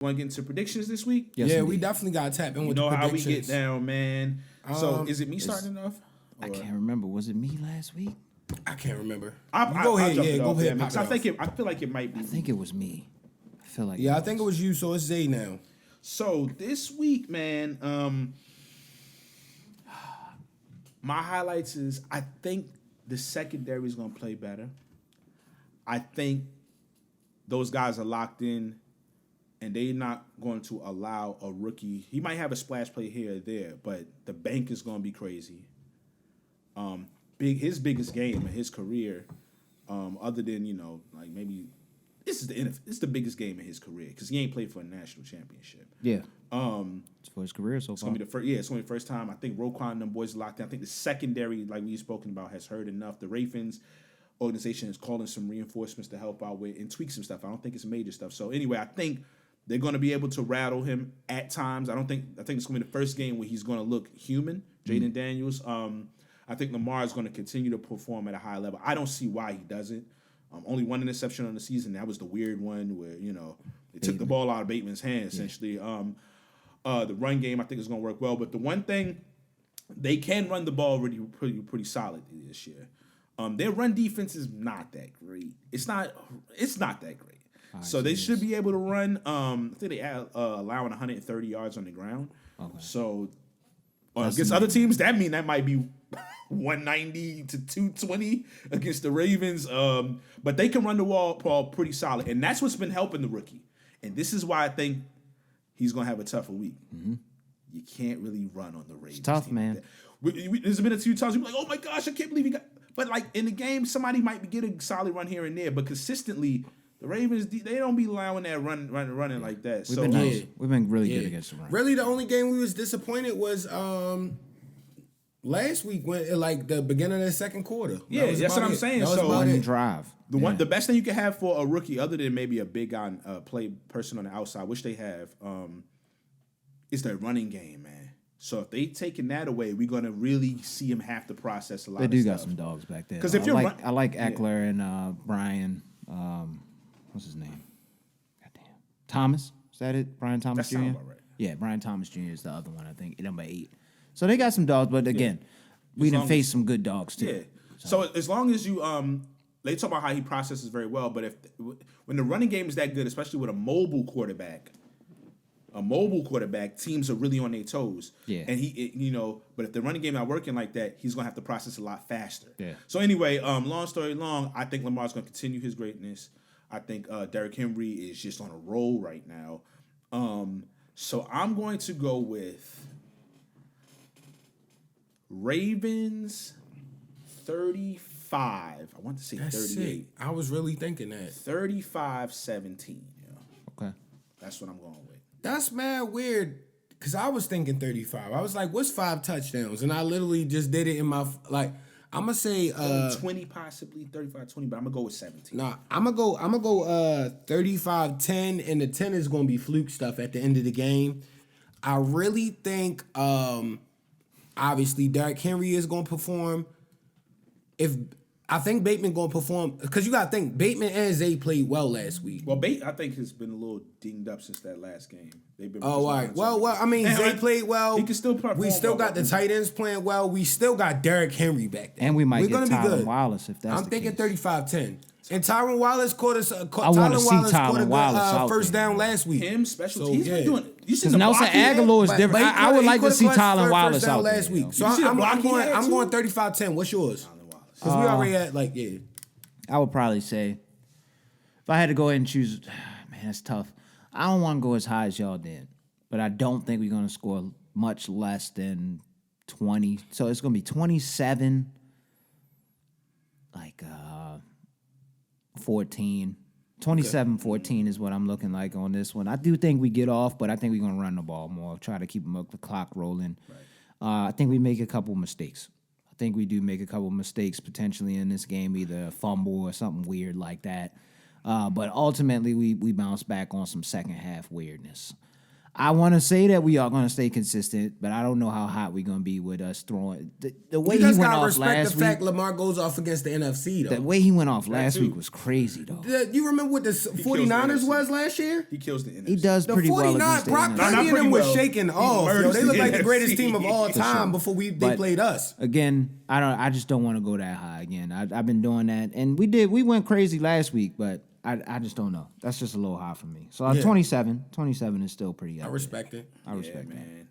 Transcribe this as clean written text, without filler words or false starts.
Want to get into predictions this week? Yes, we definitely got to tap in with the predictions. How we get down, man. So is it me starting off? I can't remember. Was it me last week? I can't remember. Go ahead. Go ahead. Pop I feel like it might be. I think it was me. I feel like I think it was you. So it's Zay now. So this week, man, my highlights is I think the secondary is going to play better. I think those guys are locked in, and they're not going to allow a rookie. He might have a splash play here or there, but the bank is going to be crazy. His biggest game in his career, other than like maybe this is the biggest game in his career because he ain't played for a national championship. Yeah. It's for his career so far. It's gonna be the first. Yeah, it's gonna be the first time. I think Roquan and them boys locked in. I think the secondary, like we've spoken about, has heard enough. The Ravens organization is calling some reinforcements to help out with and tweak some stuff. I don't think it's major stuff. So anyway, I think they're gonna be able to rattle him at times. I think it's gonna be the first game where he's gonna look human. Jaden Daniels. I think Lamar is gonna continue to perform at a high level. I don't see why he doesn't. Only one interception on the season. That was the weird one where they took the ball out of Bateman's hand essentially. The run game I think is going to work well, but the one thing they can run the ball pretty solid this year. Their run defense is not that great. It's not that great. So they should be able to run. I think they allowing 130 yards on the ground. Okay. So against other teams, that might be 190 to 220 against the Ravens. But they can run the ball pretty solid, and that's what's been helping the rookie. And this is why I think he's going to have a tougher week. Mm-hmm. You can't really run on the Ravens. It's tough, man. There's been a few times you're like, oh my gosh, I can't believe he got. But like in the game, somebody might get a solid run here and there. But consistently, the Ravens, they don't be allowing that running like that. We've been really good against the run. Really, the only game we was disappointed was last week when like the beginning of the second quarter. Yeah, that's what I'm saying. So one drive. The best thing you can have for a rookie, other than maybe a big guy play person on the outside, which they have, is their running game, man. So if they taking that away, we're gonna really see him have to process a lot. They of do stuff. Got some dogs back there. Because if I like Eckler and Brian. What's his name? Goddamn, Thomas. Is that it? Brian Thomas Jr. Sounds about right. Yeah, Brian Thomas Jr. is the other one. I think number 8. So they got some dogs, but again, we done faced some good dogs too. Yeah. So as long as you they talk about how he processes very well, but when the running game is that good, especially with a mobile quarterback, teams are really on their toes. Yeah. And but if the running game not working like that, he's gonna have to process a lot faster. Yeah. So anyway, long story long, I think Lamar's gonna continue his greatness. I think Derrick Henry is just on a roll right now. So I'm going to go with Ravens 35. I want to say 38. I was really thinking that. 35-17. Yeah. Okay. That's what I'm going with. That's mad weird because I was thinking 35. I was like, what's 5 touchdowns? And I literally just did it in my, like, I'm going to say 20 possibly, 35-20, but I'm going to go with 17. Nah, I'm going to go 35-10, and the 10 is going to be fluke stuff at the end of the game. I really think, obviously, Derrick Henry is going to perform. I think Bateman going to perform, because you got to think, Bateman and Zay played well last week. Well, I think has been a little dinged up since that last game. They've been. Oh, all right. Well, I mean, Zay played well. He can still perform. We still got the tight ends playing well. We still got Derrick Henry back there. And we might get Tyron Wallace if that's I'm thinking 35-10. And Tyron Wallace caught a first down last week. Him, special teams, doing. Because Nelson Aguilar is different. I would like to see Tyron Wallace out last there, week. So I'm going 35-10. What's yours? Because we already had I would probably say, if I had to go ahead and choose, man, that's tough. I don't want to go as high as y'all did, but I don't think we're going to score much less than 20. So it's going to be 27, 14. 27-14 is what I'm looking like on this one. I do think we get off, but I think we're going to run the ball more, try to keep the clock rolling. Right. I think we make a couple mistakes. I think we do make a couple mistakes potentially in this game, either a fumble or something weird like that. But ultimately, we bounce back on some second half weirdness. I want to say that we are going to stay consistent, but I don't know how hot we're going to be with us throwing. The way You he just went gotta off respect last the week, fact Lamar goes off against the NFC, though. the way he went off last week was crazy, though. You remember what the 49ers was last year? He kills the NFC. He does The pretty well 49, against the Brock NFC. Purdy Not and pretty them was well. shaking He off. Yo, murders they the look like the NFC. greatest team of all time sure. before they But played us. Again, I just don't want to go that high again. I've been doing that, and we went crazy last week, but I just don't know. That's just a little high for me. So 27 is still pretty. I respect it. I respect that. Man.